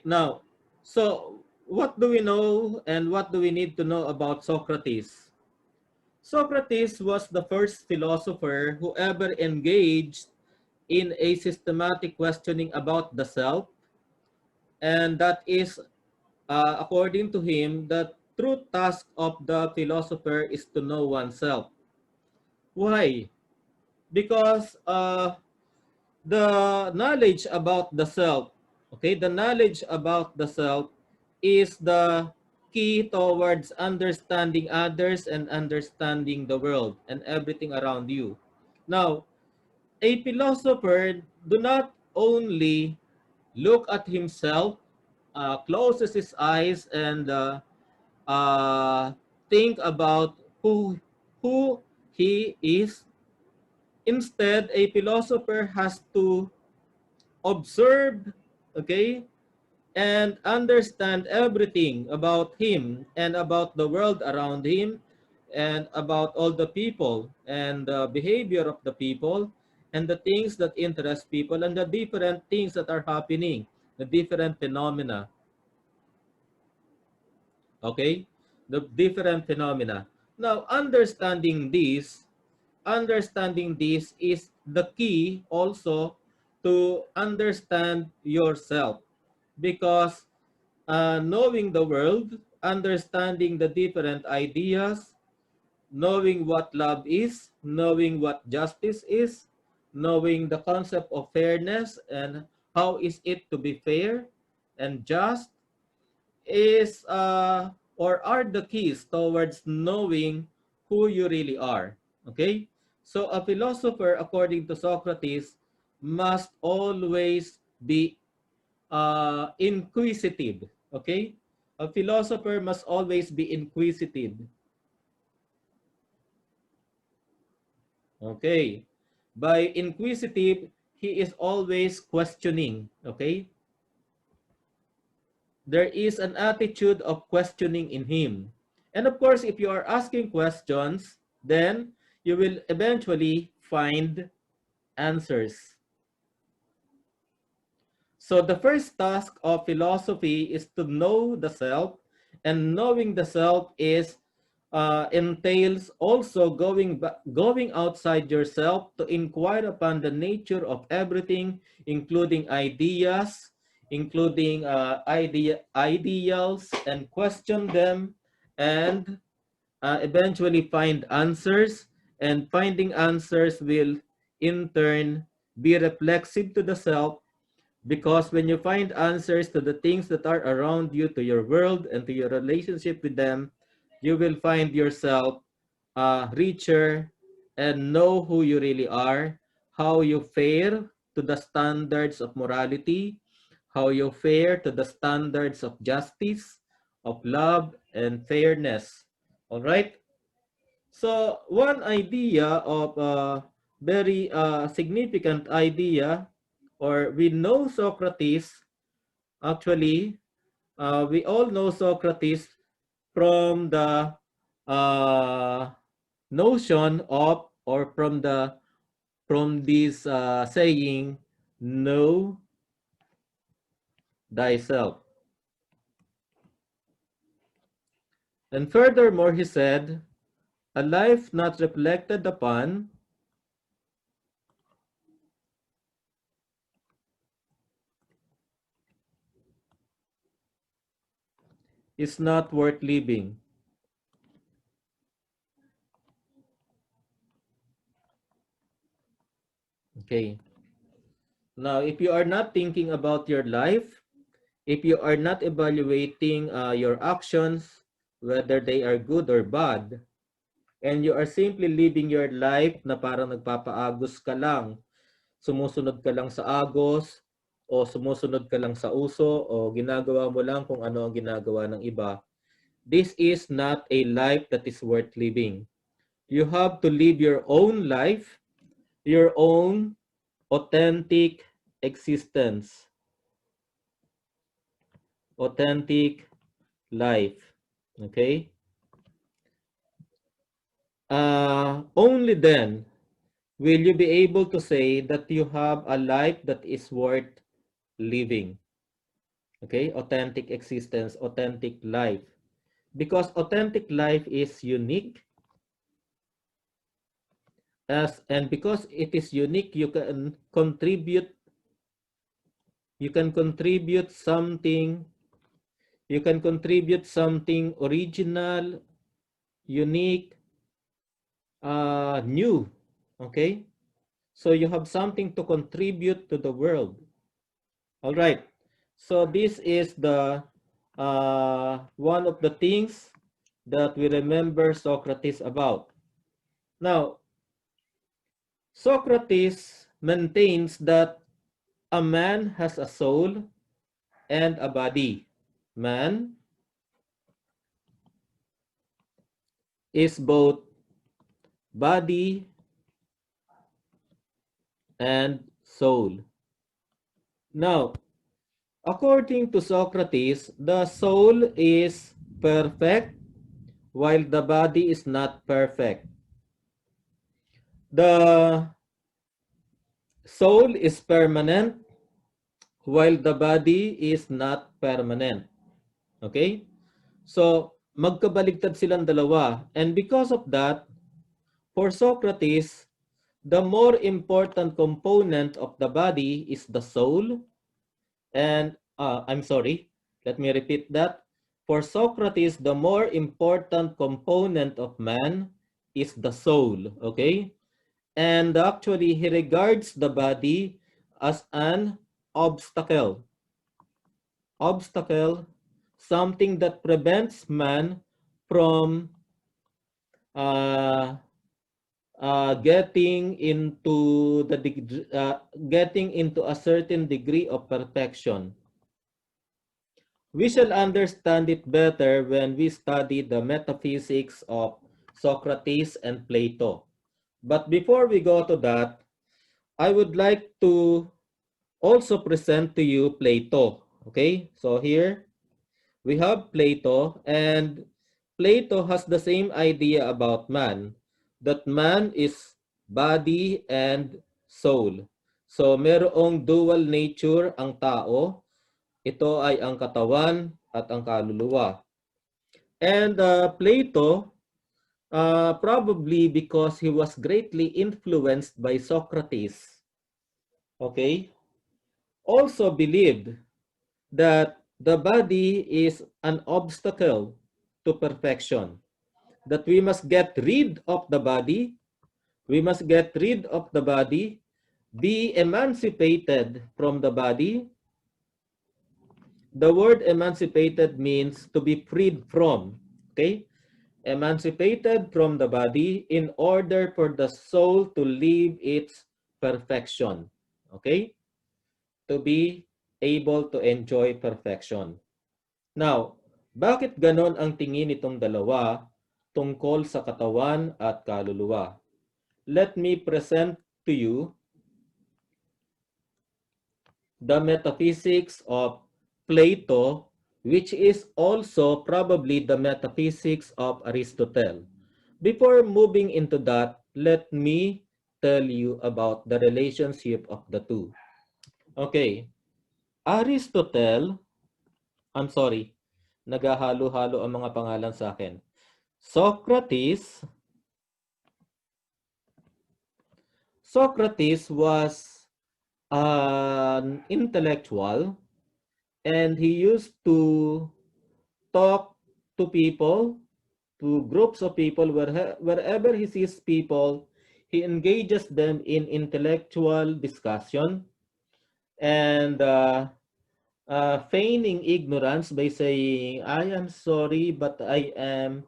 Now, so what do we know and what do we need to know about Socrates? Socrates was the first philosopher who ever engaged in a systematic questioning about the self, and that is, according to him, the true task of the philosopher is to know oneself. Why? Because the knowledge about the self, okay, the knowledge about the self is the key towards understanding others and understanding the world and everything around you. Now, a philosopher do not only look at himself, closes his eyes, and uh, think about who he is. Instead, a philosopher has to observe, okay, and understand everything about him and about the world around him and about all the people and the behavior of the people and the things that interest people and the different things that are happening, the different phenomena, okay? The different phenomena. Now, understanding this is the key also to understand yourself, because knowing the world, understanding the different ideas, knowing what love is, knowing what justice is, knowing the concept of fairness and how is it to be fair and just, is or are the keys towards knowing who you really are. Okay? So a philosopher, according to Socrates, must always be inquisitive. Okay? A philosopher must always be inquisitive. Okay? By inquisitive, he is always questioning. Okay? There is an attitude of questioning in him. And of course, if you are asking questions, then you will eventually find answers. So the first task of philosophy is to know the self, and knowing the self is entails also going outside yourself to inquire upon the nature of everything, including ideas, including ideals, and question them, and eventually find answers. And finding answers will in turn be reflexive to the self, because when you find answers to the things that are around you, to your world, and to your relationship with them, you will find yourself richer and know who you really are, how you fare to the standards of morality, how you fare to the standards of justice, of love, and fairness. All right? So, one idea of a very significant idea, or we know Socrates, actually, we all know Socrates from the uh, notion of, or from this saying, know thyself. And furthermore, he said, a life not reflected upon is not worth living. Okay. Now, if you are not thinking about your life, if you are not evaluating your actions, whether they are good or bad, and you are simply living your life na parang nagpapaagos ka lang, sumusunod ka lang sa agos, o sumusunod ka lang sa uso, o ginagawa mo lang kung ano ang ginagawa ng iba, this is not a life that is worth living. You have to live your own life, your own authentic existence, authentic life. Okay? Only then will you be able to say that you have a life that is worth living. Okay, authentic existence, authentic life. Because authentic life is unique, and because it is unique, you can contribute something, you can contribute something original, unique, new. Okay? So you have something to contribute to the world. All right. So this is the one of the things that we remember Socrates about. Now, Socrates maintains that a man has a soul and a body. Man is both body and soul. Now, according to Socrates, the soul is perfect while the body is not perfect. The soul is permanent while the body is not permanent. Okay? So, magkabaligtad silang dalawa. And because of that, for Socrates, the more important component of the body is the soul. And, I'm sorry, let me repeat that. For Socrates, the more important component of man is the soul. Okay? And actually, he regards the body as an obstacle. Obstacle, something that prevents man from uh, getting into a certain degree of perfection. We shall understand it better when we study the metaphysics of Socrates and Plato. But before we go to that, I would like to also present to you Plato. Okay, so here we have Plato, and Plato has the same idea about man, that man is body and soul. So merong dual nature ang tao. Ito ay ang katawan at ang kaluluwa. And Plato, probably because he was greatly influenced by Socrates, okay, also believed that the body is an obstacle to perfection, that we must get rid of the body, we must get rid of the body, be emancipated from the body. The word emancipated means to be freed from, okay? Emancipated from the body in order for the soul to live its perfection, okay? To be able to enjoy perfection. Now, bakit ganon ang tingin nitong dalawa tungkol sa katawan at kaluluwa? Let me present to you the metaphysics of Plato, which is also probably the metaphysics of Aristotle. Before moving into that, let me tell you about the relationship of the two. Okay, Aristotle, I'm sorry, naghahalo-halo ang mga pangalan sa akin. Socrates was an intellectual, and he used to talk to people, to groups of people, wherever he sees people, he engages them in intellectual discussion and feigning ignorance by saying, I am sorry, but I am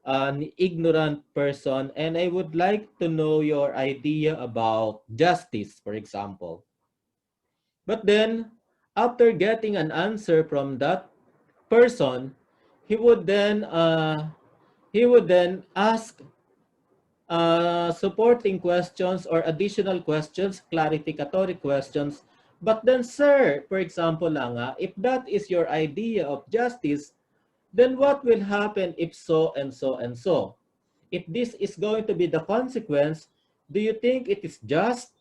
an ignorant person and I would like to know your idea about justice, for example. But then, after getting an answer from that person, he would then ask supporting questions or additional questions, clarificatory questions. But then, sir, for example lang, if that is your idea of justice, then what will happen if so and so and so? If this is going to be the consequence, do you think it is just?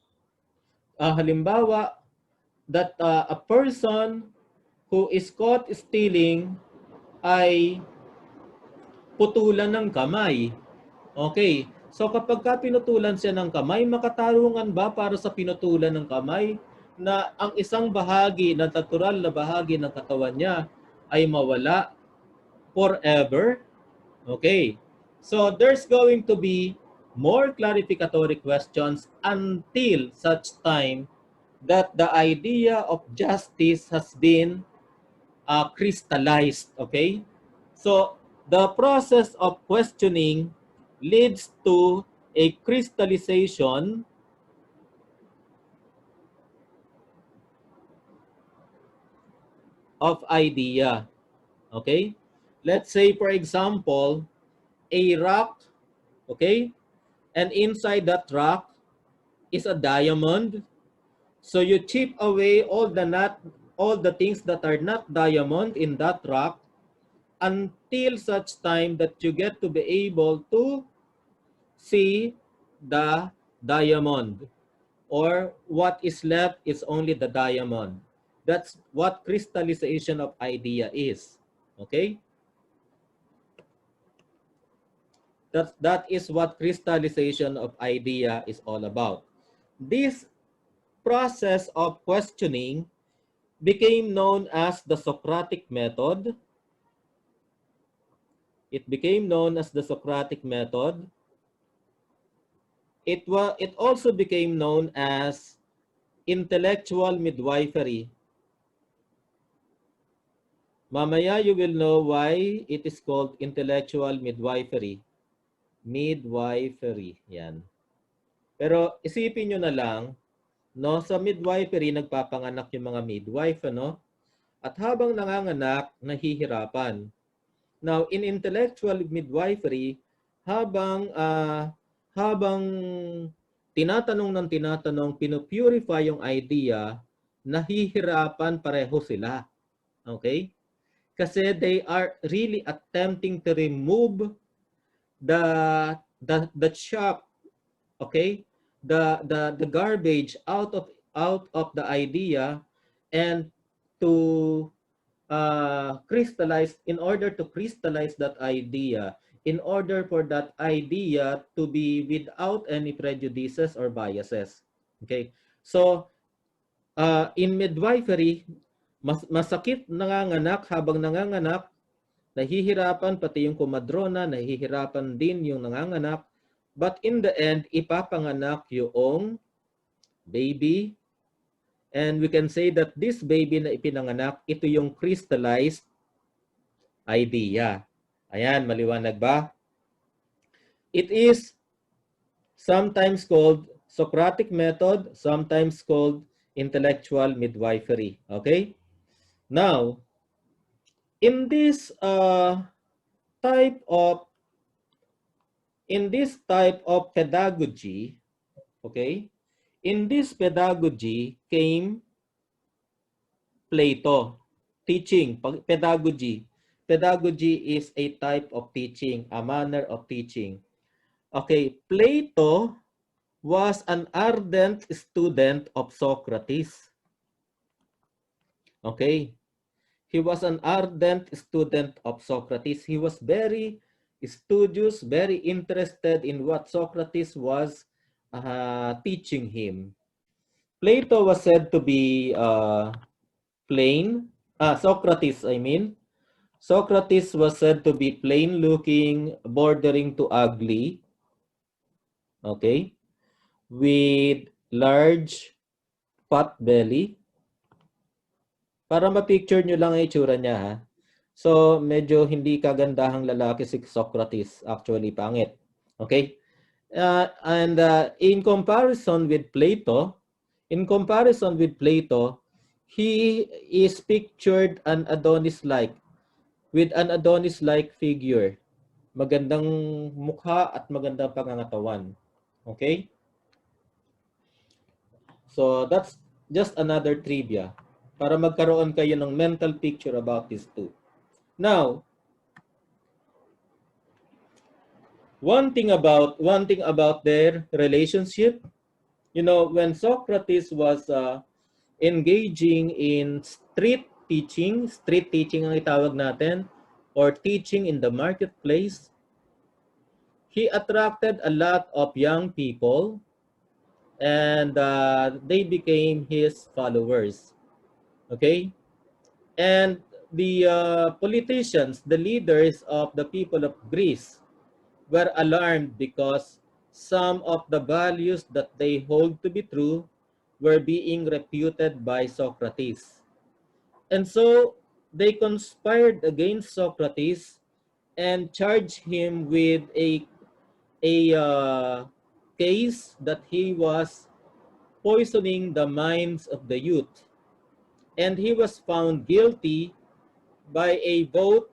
Halimbawa, that a person who is caught stealing ay putulan ng kamay. Okay. So kapag ka pinutulan siya ng kamay, makatarungan ba para sa pinutulan ng kamay na ang isang bahagi, na natural na bahagi ng katawan niya ay mawala forever? Okay. So there's going to be more clarificatory questions until such time that the idea of justice has been crystallized. Okay. So the process of questioning leads to a crystallization of idea. Okay. Let's say, for example, a rock, okay, and inside that rock is a diamond. So you chip away all the things that are not diamond in that rock until such time that you get to be able to see the diamond, or what is left is only the diamond. That's what crystallization of idea is. Okay? That is what crystallization of idea is all about. This process of questioning became known as the Socratic method. It became known as the Socratic method. It also became known as intellectual midwifery. Mamaya you will know why it is called intellectual midwifery. Midwifery, yan. Pero isipin nyo na lang, no, sa midwifery nagpapanganak yung mga midwife, ano? At habang nanganganak, nahihirapan. Now, in intellectual midwifery, habang tinatanong ng tinatanong, pinupurify yung idea, nahihirapan pareho sila. Okay? Kasi they are really attempting to remove the shock, okay? The garbage out of the idea, and to crystallize, in order to crystallize that idea, in order for that idea to be without any prejudices or biases. Okay? So, in midwifery, masakit nanganganak, habang nanganganak, nahihirapan pati yung kumadrona, nahihirapan din yung nanganganak, but in the end, ipapanganak yung baby, and we can say that this baby na ipinanganak, ito yung crystallized idea. Ayan, maliwanag ba? It is sometimes called Socratic method, sometimes called intellectual midwifery. Okay? Now, in this type of pedagogy, okay, in this pedagogy came Plato, teaching, pedagogy. Pedagogy is a type of teaching, a manner of teaching. Okay, Plato was an ardent student of Socrates. Okay, he was an ardent student of Socrates. He was very studious, very interested in what Socrates was teaching him. Plato was said to be Socrates, I mean. Socrates was said to be plain looking, bordering to ugly, okay, with large pot belly. Para ma-picture nyo lang ang itsura niya, ha. So, medyo hindi kagandahang lalaki si Socrates. Actually, pangit. Okay? In comparison with Plato, he is pictured an Adonis-like, with an Adonis-like figure. Magandang mukha at magandang pangangatawan. Okay? So, that's just another trivia para magkaroon kayo ng mental picture about these two. Now, one thing about their relationship, you know, when Socrates was engaging in street teaching, street teaching ang itawag natin, or teaching in the marketplace, he attracted a lot of young people, and they became his followers. Okay? And the politicians, the leaders of the people of Greece, were alarmed because some of the values that they hold to be true were being refuted by Socrates. And so they conspired against Socrates and charged him with a case that he was poisoning the minds of the youth. And he was found guilty by a vote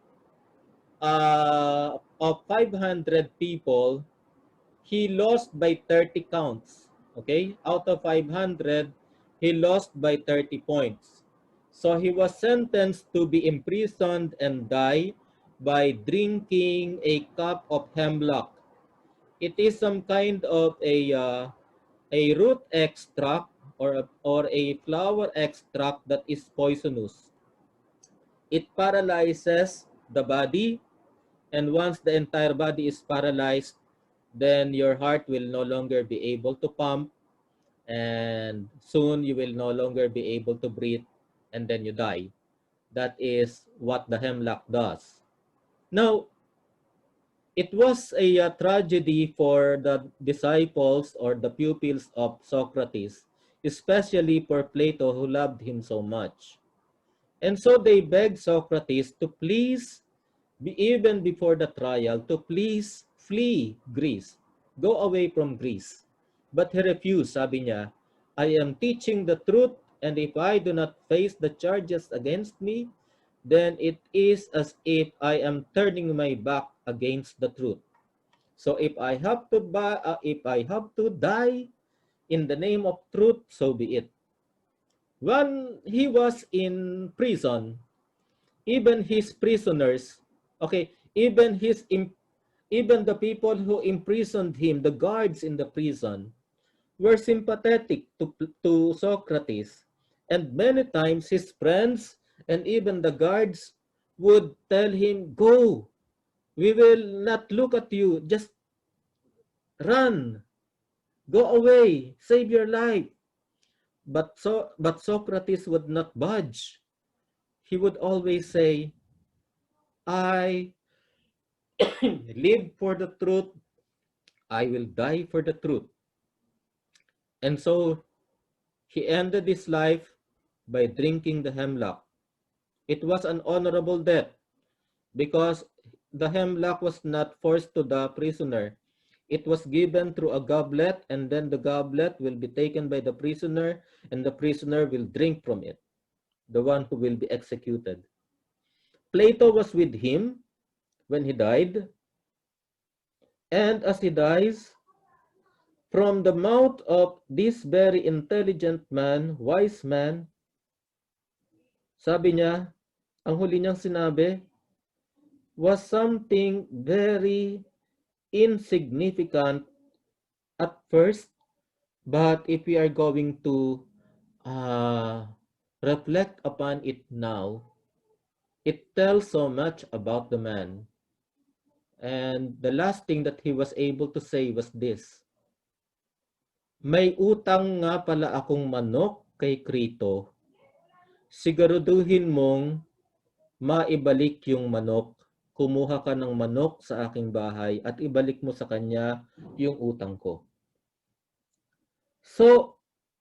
of 500 people. He lost by 30 counts. Okay? Out of 500, he lost by 30 points. So he was sentenced to be imprisoned and die by drinking a cup of hemlock. It is some kind of a root extract, or a flower extract that is poisonous. It paralyzes the body, and once the entire body is paralyzed, then your heart will no longer be able to pump, and soon you will no longer be able to breathe, and then you die. That is what the hemlock does. Now, it was a tragedy for the disciples or the pupils of Socrates, especially for Plato, who loved him so much. And so they begged Socrates to please, even before the trial, to please flee Greece. Go away from Greece. But he refused. Sabi niya, I am teaching the truth, and if I do not face the charges against me, then it is as if I am turning my back against the truth. So if I have to die in the name of truth, so be it. When he was in prison, even his prisoners, okay, even the people who imprisoned him, the guards in the prison, were sympathetic to Socrates. And many times his friends and even the guards would tell him, go, we will not look at you, just run, go away, save your life. But Socrates would not budge. He would always say, I live for the truth, I will die for the truth. And so he ended his life by drinking the hemlock. It was an honorable death because the hemlock was not forced to the prisoner. It was given through a goblet, and then the goblet will be taken by the prisoner, and the prisoner will drink from it, the one who will be executed. Plato was with him when he died, and as he dies, from the mouth of this very intelligent man, wise man, sabi niya, ang huli niyang sinabi was something very insignificant at first, but if we are going to uh, reflect upon it now, it tells so much about the man. And the last thing that he was able to say was this, may utang nga pala akong manok kay Krito. Siguraduhin mong maibalik yung manok. Kumuha ka ng manok sa aking bahay at ibalik mo sa kanya yung utang ko. So,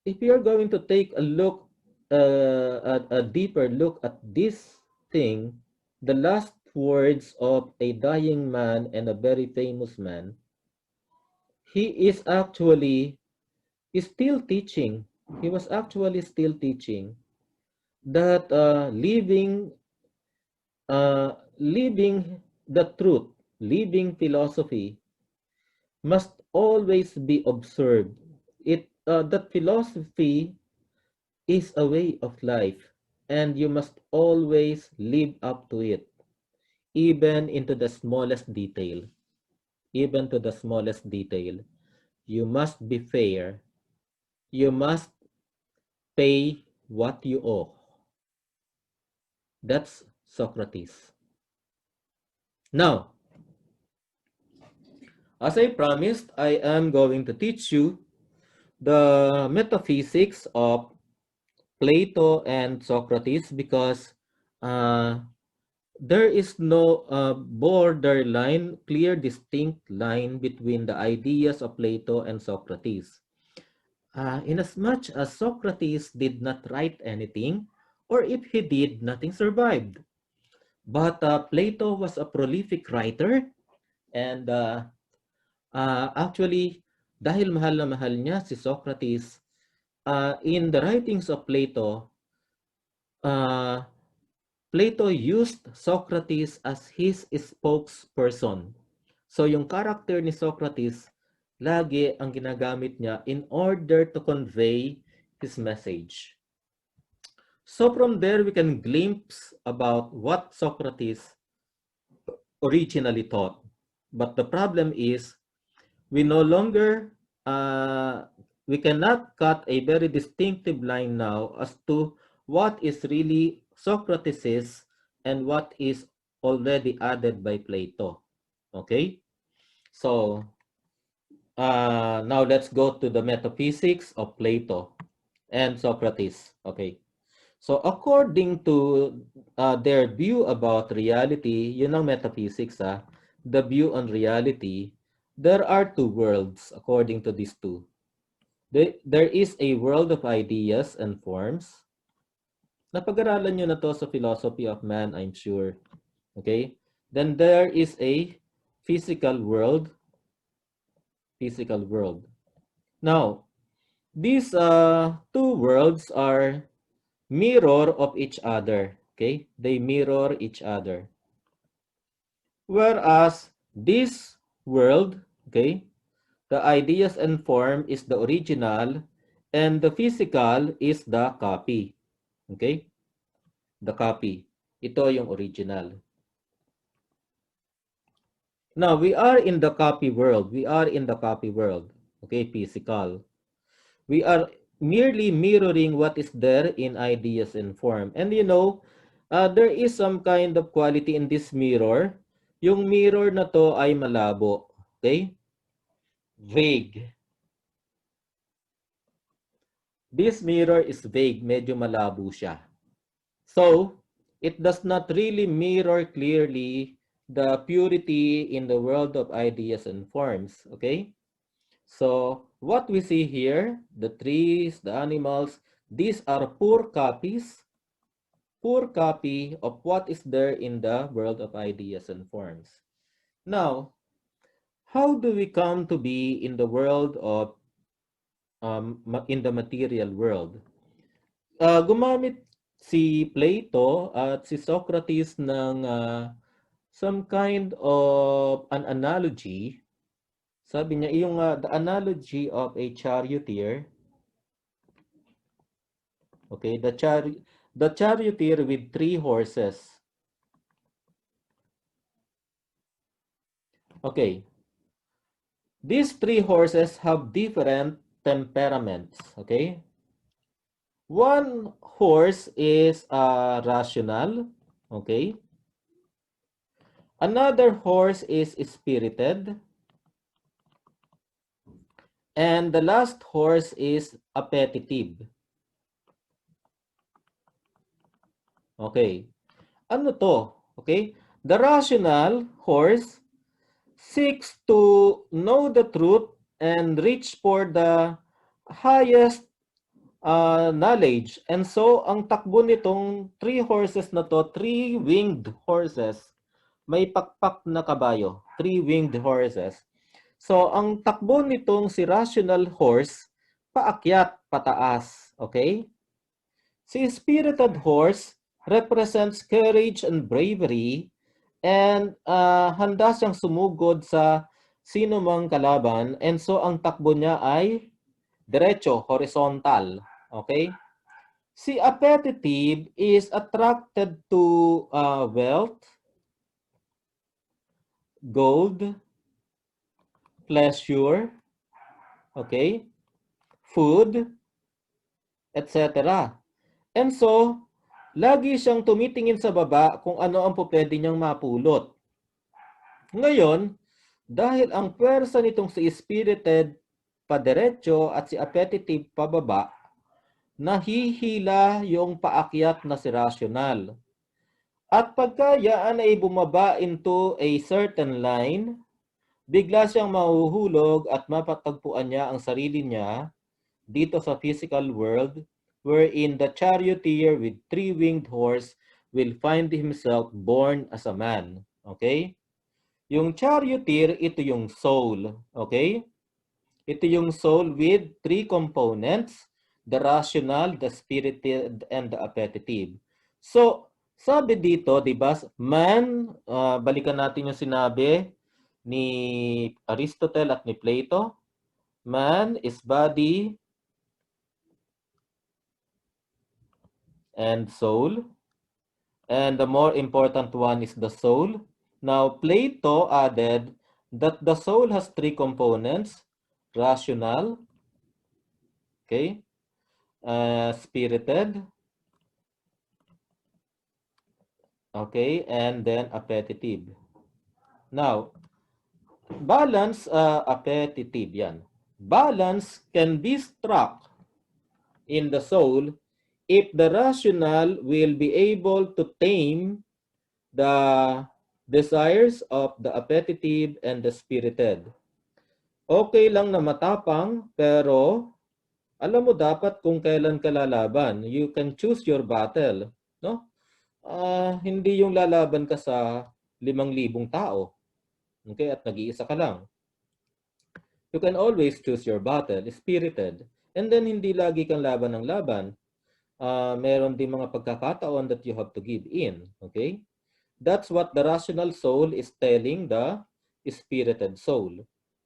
if you're going to take a look, a deeper look at this thing, the last words of a dying man and a very famous man, he is actually still teaching. He was actually still teaching that living the truth, living philosophy must always be observed. That philosophy is a way of life, and you must always live up to it, even into the smallest detail. Even to the smallest detail. You must be fair. You must pay what you owe. That's Socrates. Now, as I promised, I am going to teach you the metaphysics of Plato and Socrates because uh, there is no borderline, clear, distinct line between the ideas of Plato and Socrates. Inasmuch as Socrates did not write anything, or if he did, nothing survived. But Plato was a prolific writer and actually, dahil mahal na mahal niya si Socrates, in the writings of Plato, uh, Plato used Socrates as his spokesperson. So yung character ni Socrates, lagi ang ginagamit niya in order to convey his message. So from there, we can glimpse about what Socrates originally taught. But the problem is, we no longer, we cannot cut a very distinctive line now as to what is really Socrates and what is already added by Plato. Okay? So, now let's go to the metaphysics of Plato and Socrates. Okay. So, according to their view about reality, yun ang metaphysics, the view on reality, there are two worlds according to these two. There is a world of ideas and forms. Napag-aralan nyo na to sa philosophy of man, I'm sure. Okay? Then there is a physical world. Physical world. Now, these two worlds are mirror of each other. Okay? They mirror each other. Whereas this world, okay, the ideas and form is the original and the physical is the copy. Okay? The copy. Ito yung original. Now, we are in the copy world. We are in the copy world. Okay, physical. We are merely mirroring what is there in ideas and form. And you know, there is some kind of quality in this mirror. Yung mirror na to ay malabo. Okay? Vague. This mirror is vague. Medyo malabo siya. So, it does not really mirror clearly the purity in the world of ideas and forms. Okay? So, what we see here, the trees, the animals, these are poor copy of what is there in the world of ideas and forms. Now, how do we come to be in the world of, in the material world? Gumamit si Plato at si Socrates ng some kind of an analogy. Sabi niya, yung the analogy of a charioteer. Okay, the charioteer with 3 horses. Okay, these 3 horses have different temperaments. Okay, one horse is rational. Okay, another horse is spirited, and the last horse is appetitive. Okay, ano to? Okay, the rational horse seeks to know the truth and reach for the highest knowledge. And so, ang takbo nitong 3 horses na to, 3-winged horses, may pakpak na kabayo, 3-winged horses. So, ang takbo nitong si rational horse, paakyat, pataas. Okay? Si spirited horse represents courage and bravery and handa siyang sumugod sa sino mang kalaban. And so, ang takbo niya ay diretso, horizontal. Okay? Si appetitive is attracted to wealth, gold, pleasure, okay, food, etc. And so, lagi siyang tumitingin sa baba kung ano ang pwede niyang mapulot. Ngayon, dahil ang pwersa nitong si spirited padiretso at si appetitive pababa, nahihila yung paakyat na si rational. At pagka yaan ay bumaba into a certain line, bigla siyang mahuhulog at mapatagpuan niya ang sarili niya dito sa physical world, wherein the charioteer with three-winged horse will find himself born as a man. Okay? Yung charioteer, ito yung soul. Okay? Ito yung soul with three components, the rational, the spirited, and the appetitive. So, sabi dito, di ba, man, balikan natin yung sinabi ni Aristotle at ni Plato, man is body and soul, and the more important one is the soul. Now, Plato added that the soul has three components, rational, okay, spirited, okay, and then appetitive. Now, balance, appetitive yan. Balance can be struck in the soul if the rational will be able to tame the desires of the appetitive and the spirited. Okay lang na matapang, pero alam mo dapat kung kailan ka lalaban. You can choose your battle, no? Hindi yung lalaban ka sa 5,000 tao. Okay, at nag-iisa ka lang. You can always choose your battle, spirited. And then hindi lagi kang laban ng laban. Meron din mga pagkakataon that you have to give in. Okay? That's what the rational soul is telling the spirited soul.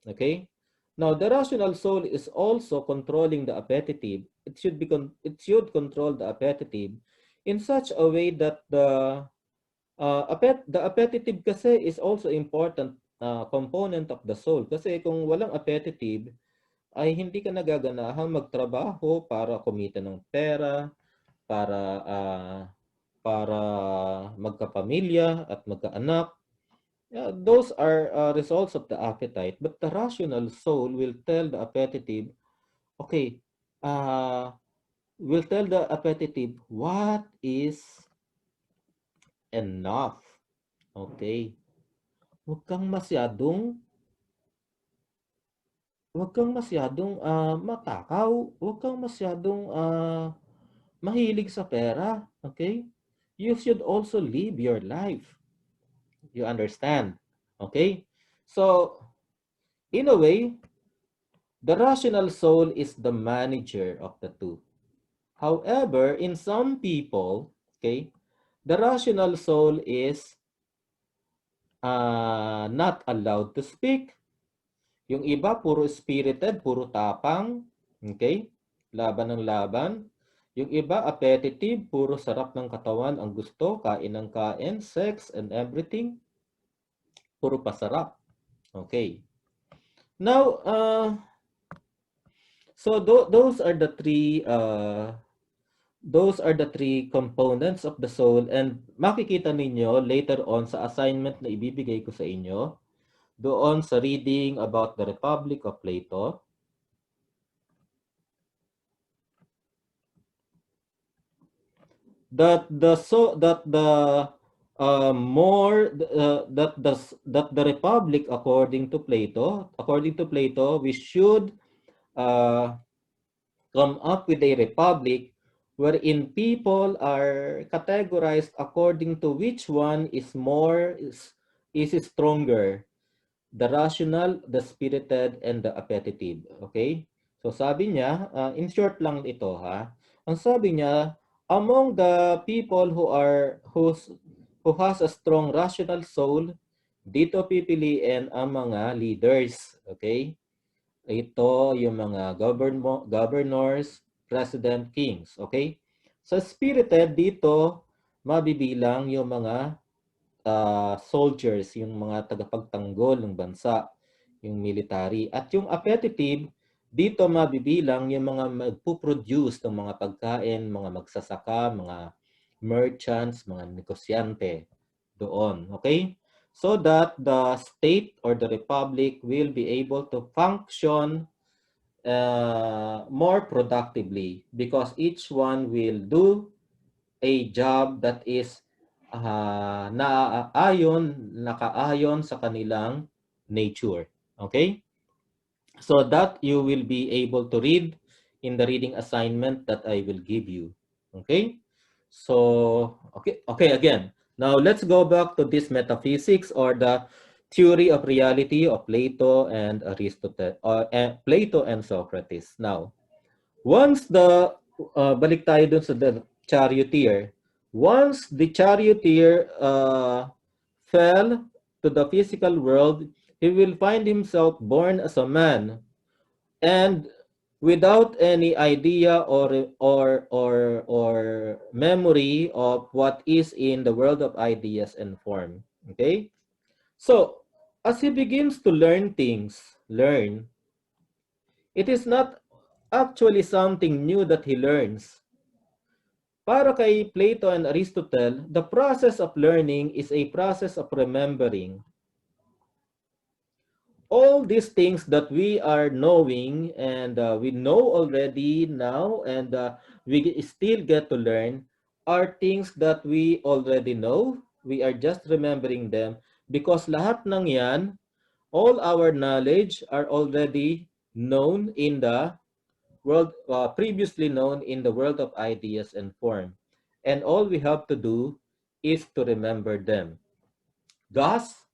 Okay? Now, the rational soul is also controlling the appetitive. It should control the appetitive in such a way that the appetitive kasi is also important component of the soul. Kasi kung walang appetitive, ay hindi ka nagaganahang magtrabaho para kumita ng pera, para para magkapamilya at magkaanak. Yeah, those are results of the appetite. But the rational soul will tell the appetitive, okay, will tell the appetitive what is enough. Okay. Huwag kang masyadong matakaw, huwag kang masyadong mahilig sa pera, okay? You should also live your life. You understand? Okay? So, in a way, the rational soul is the manager of the two. However, in some people, okay, the rational soul is not allowed to speak. Yung iba, puro spirited, puro tapang. Okay? Laban ng laban. Yung iba, appetitive, puro sarap ng katawan ang gusto, kain ng kain, sex and everything. Puro pasarap. Okay. Now, so those are the three components of the soul, and makikita ninyo later on sa assignment na ibibigay ko sa inyo doon sa reading about the Republic of Plato. That the Republic, according to Plato, we should come up with a republic wherein people are categorized according to which one is stronger, the rational, the spirited, and the appetitive. Okay? So sabi niya, in short lang ito ha, ang sabi niya, among the people who has a strong rational soul, dito pipiliin ang mga leaders. Okay? Ito yung mga governors, president, kings. Okay? Sa spirited, dito mabibilang yung mga soldiers, yung mga tagapagtanggol ng bansa, yung military. At yung appetitive, dito mabibilang yung mga magpuproduce ng mga pagkain, mga magsasaka, mga merchants, mga negosyante doon. Okay? So that the state or the republic will be able to function more productively because each one will do a job that is nakaayon sa kanilang nature. Okay? So that you will be able to read in the reading assignment that I will give you. Okay? So, okay, again. Now let's go back to this metaphysics or the theory of reality of Plato and Aristotle, or Plato and Socrates. Now, once balik tayo dun sa the charioteer. Once the charioteer fell to the physical world, he will find himself born as a man and without any idea or memory of what is in the world of ideas and form. Okay? So, as he begins to learn, it is not actually something new that he learns. Para kay Plato and Aristotle, the process of learning is a process of remembering. All these things that we are knowing and we know already now and we still get to learn are things that we already know. We are just remembering them because lahat ng yan, all our knowledge are already known in the world, previously known in the world of ideas and form. And all we have to do is to remember them. Thus,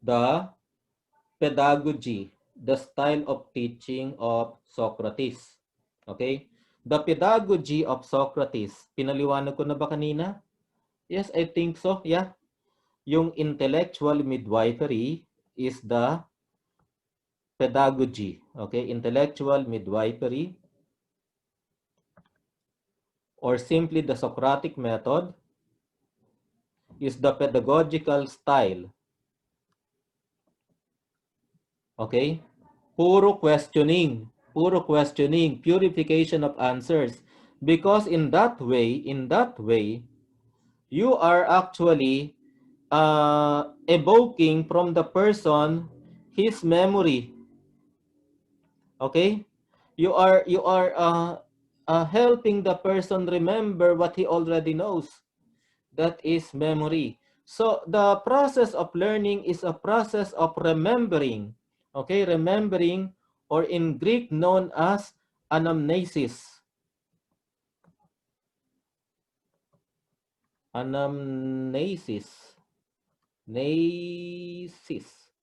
the pedagogy, the style of teaching of Socrates. Okay? The pedagogy of Socrates. Pinaliwanag ko na ba kanina? Yes, I think so. Yeah. Yung intellectual midwifery is the pedagogy. Okay? Intellectual midwifery or simply the Socratic method is the pedagogical style. Okay? Puro questioning, purification of answers. Because in that way, you are actually evoking from the person his memory. Okay? You are helping the person remember what he already knows. That is memory. So the process of learning is a process of remembering. Okay, remembering, or in Greek known as anamnesis. Anamnesis. Nesis.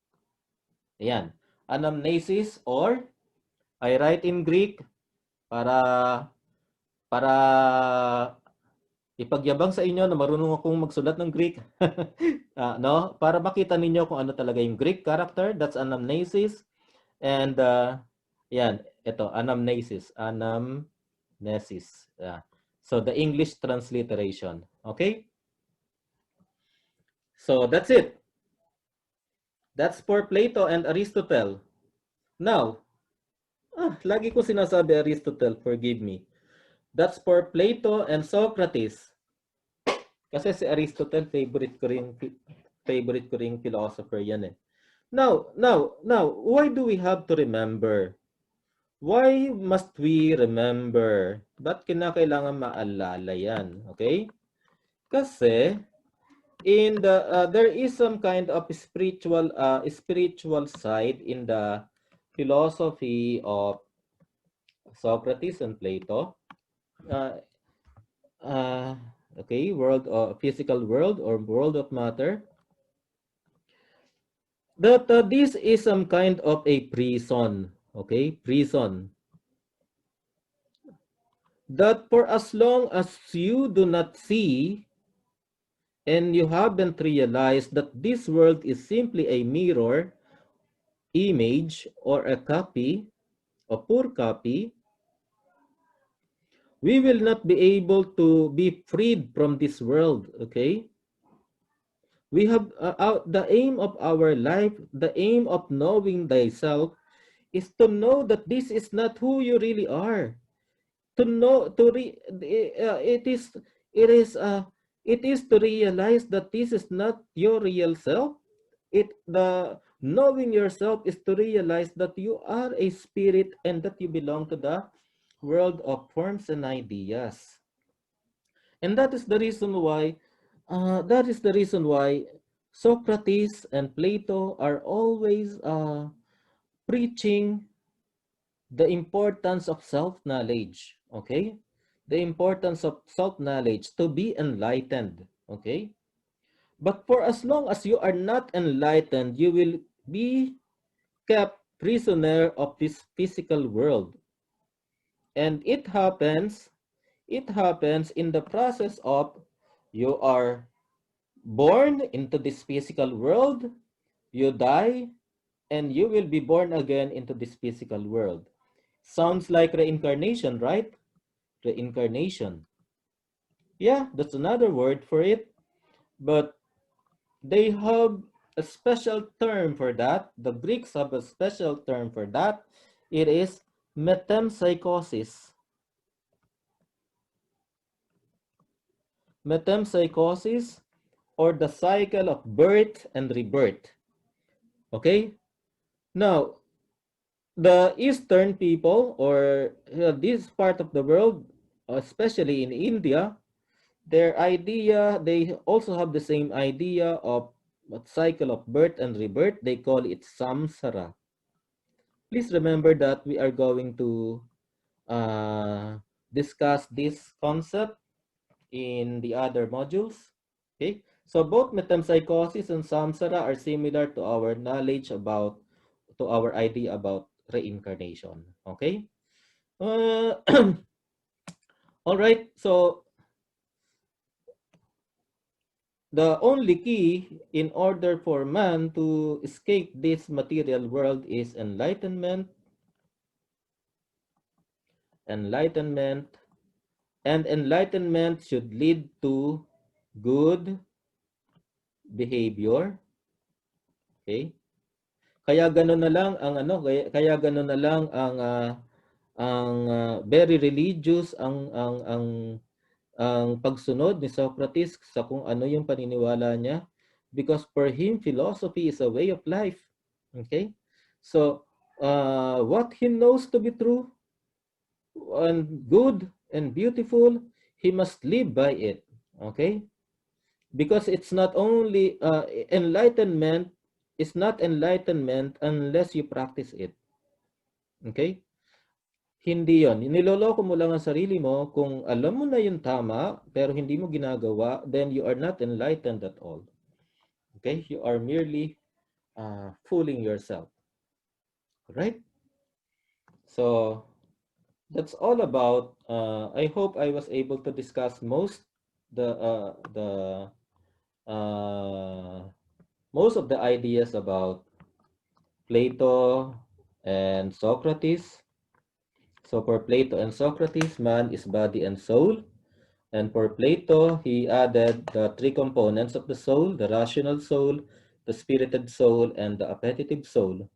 Ayan. Anamnesis, or I write in Greek para ipagyabang sa inyo na marunong akong magsulat ng Greek. No? Para makita ninyo kung ano talaga yung Greek character, that's anamnesis. And yan, ito, anamnesis. Anamnesis. So the English transliteration. Okay? So that's it. That's for Plato and Aristotle. Now, lagi ko sinasabi Aristotle, forgive me. That's for Plato and Socrates. Kasi si Aristotle, favorite ko ring philosopher yan eh. Now, why do we have to remember? Why must we remember? Ba't kinakailangan maalala yan? Okay? Kasi in the there is some kind of spiritual side in the philosophy of Socrates and Plato. Okay, physical world or world of matter. That this is some kind of a prison. Okay, prison. That for as long as you do not see and you haven't realized that this world is simply a mirror, image, or a copy, a poor copy, we will not be able to be freed from this world, okay? We have the aim of our life, the aim of knowing thyself is to know that this is not who you really are. To know, it it is to realize that this is not your real self. The knowing yourself is to realize that you are a spirit and that you belong to the world of forms and ideas. And that is the reason why Socrates and Plato are always preaching the importance of self-knowledge, okay? The importance of self-knowledge to be enlightened, okay? But for as long as you are not enlightened, you will be kept prisoner of this physical world. And it happens in the process of you are born into this physical world, you die, and you will be born again into this physical world. Sounds like reincarnation, right? Reincarnation. Yeah, that's another word for it, but they have a special term for that. The Greeks have a special term for that. It is metempsychosis. Metempsychosis, or the cycle of birth and rebirth. Okay? Now, the Eastern people, or this part of the world, especially in India, they also have the same idea of a cycle of birth and rebirth. They call it samsara. Please remember that we are going to uh, discuss this concept in the other modules. Okay, so both metempsychosis and samsara are similar to our knowledge about, to our idea about reincarnation. Okay, uh, all right. So the only key in order for man to escape this material world is enlightenment, enlightenment, and enlightenment should lead to good behavior. Okay? Kaya gano'n na lang ang ano, kaya gano'n na lang ang very religious ang pagsunod ni Socrates sa kung ano yung paniniwala niya, because for him philosophy is a way of life. Okay? So what he knows to be true and good and beautiful, he must live by it. Okay? Because it's not only enlightenment is not enlightenment unless you practice it. Okay? Hindi yon. Niloloko mo lang ang sarili mo. Kung alam mo na yung tama, pero hindi mo ginagawa, then you are not enlightened at all. Okay? You are merely fooling yourself. Right? So, that's all about, I hope I was able to discuss uh, most of the ideas about Plato and Socrates. So for Plato and Socrates, man is body and soul. And for Plato, he added the three components of the soul: the rational soul, the spirited soul, and the appetitive soul.